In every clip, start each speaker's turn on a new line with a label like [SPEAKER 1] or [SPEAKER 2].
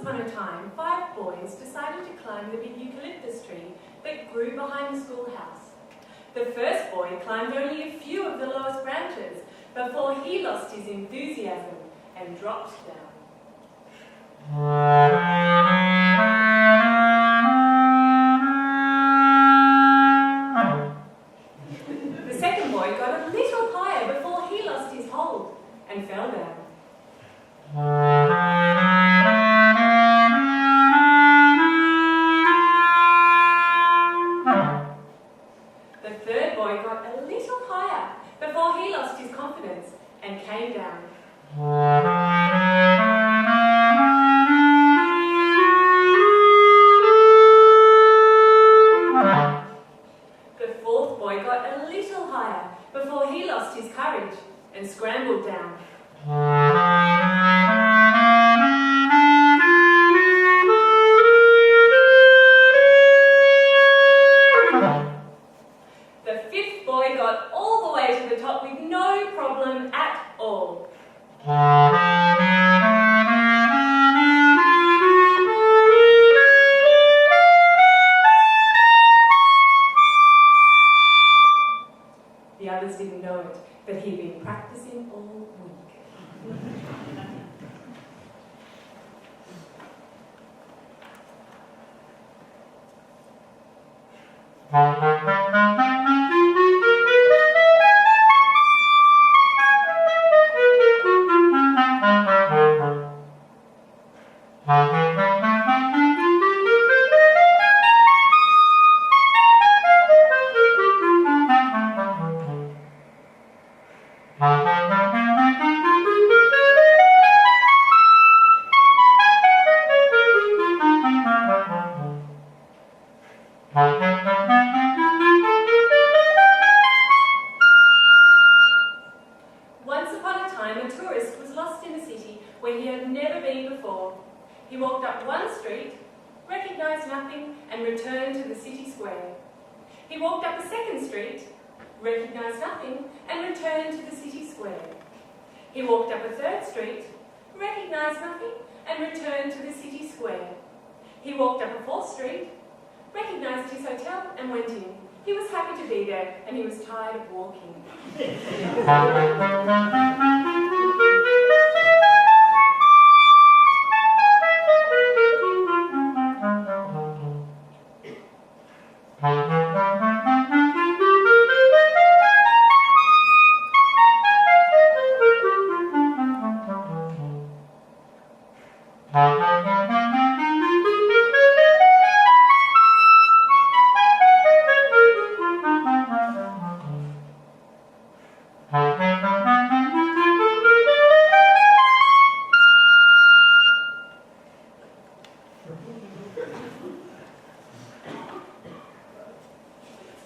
[SPEAKER 1] upon a time, 5 boys decided to climb the big eucalyptus tree that grew behind the schoolhouse. The first boy climbed only a few of the lowest branches before he lost his enthusiasm and dropped down. The second boy got a little higher before he lost his hold and fell down. The third boy got a little higher before he lost his confidence and came down. The fourth boy got a little higher before he lost his courage and scrambled down. The fifth boy got all the way to the top with no problem at all. The others didn't know it, but he'd been practicing all week. Once upon a time, a tourist was lost in a city where he had never been before. He walked up one street, recognised nothing, and returned to the city square. He walked up a second street, recognised nothing, and returned to the city square. He walked up a third street, recognised nothing, and returned to the city square. He walked up a fourth street, recognised his hotel, and went in. He was happy to be there, and he was tired of walking.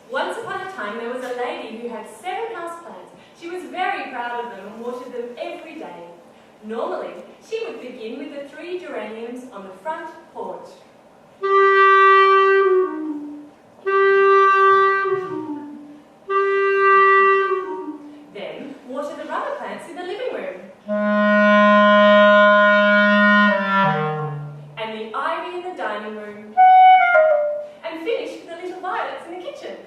[SPEAKER 1] Once upon a time, there was a lady who had 7 houseplants. She was very proud of them and watered them every day. Normally, she would begin with the 3 geraniums on the front porch. Then, water the rubber plants in the living room. And the ivy in the dining room. And finish with the little violets in the kitchen.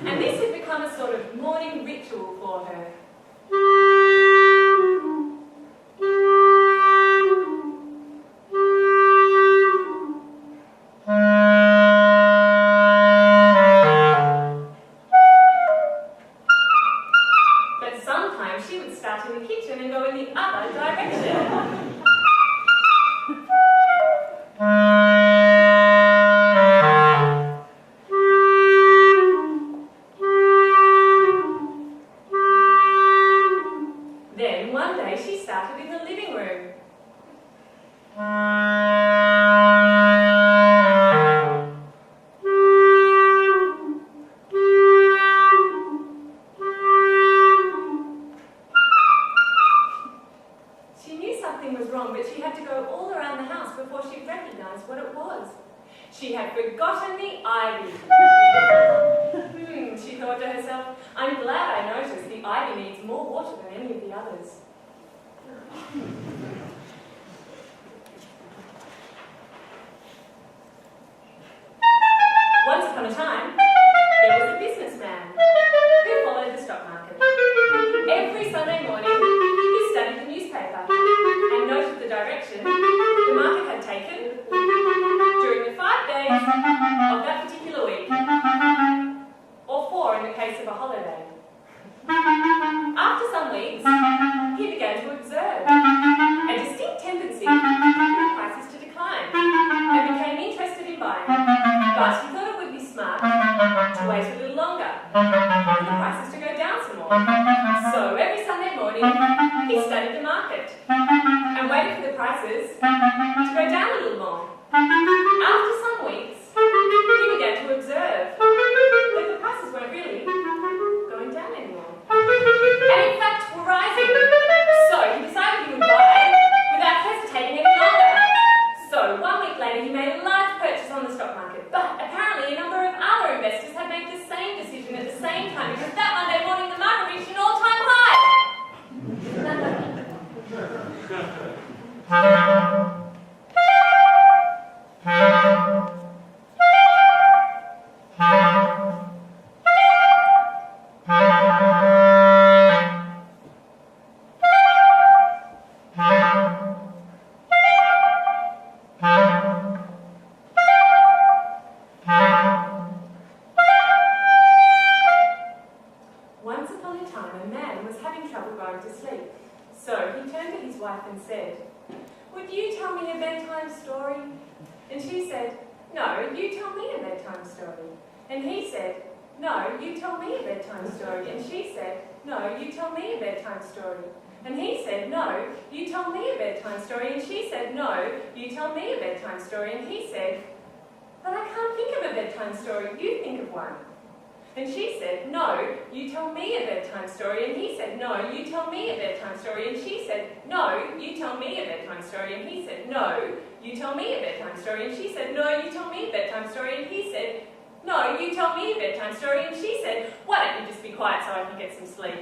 [SPEAKER 1] And this had become a sort of morning ritual for her. But sometimes she would start in the kitchen and go in the other direction. Then one day she started in the living room. She knew something was wrong, but she had to go all around the house before she recognized what it was. She had forgotten the ivy. She thought to herself, I'm glad I noticed the ivy needs more water than any of the others. He studied the market and waited for the prices to go down a little more. After some weeks, he began to observe that the prices weren't really going down anymore, and in fact were rising. So he decided he would buy without hesitating any longer. So 1 week later he made a large purchase on the stock market, but apparently a number of other investors had made the same decision at the same time, because that Monday morning the market reached an all-time high. Once upon a time, a man was having trouble going to sleep. So he turned to his wife and said, "Would you tell me a bedtime story?" And she said, "No, you tell me a bedtime story." And he said, "No, you tell me a bedtime story." And she said, "No, you tell me a bedtime story." And he said, "No, you tell me a bedtime story." And she said, "No, you tell me a bedtime story." And he said, "But I can't think of a bedtime story. You think of one." And she said, "No, you tell me a bedtime story." And he said, "No, you tell me a bedtime story." And she said, "No, you tell me a bedtime story." And he said, "No, you tell me a bedtime story." And she said, "No, you tell me a bedtime story." And he said, "No, you tell me a bedtime story." And she said, "Why don't you just be quiet so I can get some sleep?"